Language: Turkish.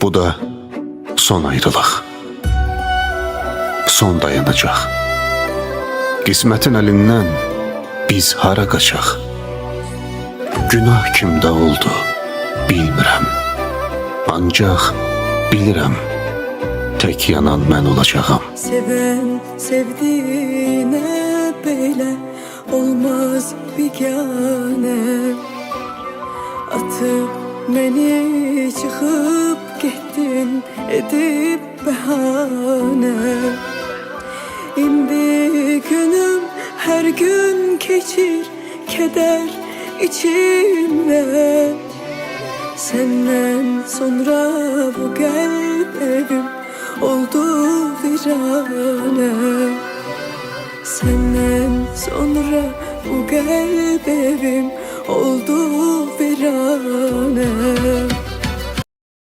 Bu da son ayrılıq, son dayanacaq. Qismətin əlindən biz hara qaçaq? Günah kimdə oldu bilmirəm. Ancaq bilirəm, tek yanan mən olacağım. Seven sevdiğine böyle olmaz bigane. Atıp beni çıkıp gittin edip bahane. İndi günüm her gün geçir keder içimde. Senden sonra bu kalp evim oldu virane. Senden sonra bu kalp evim oldu virane.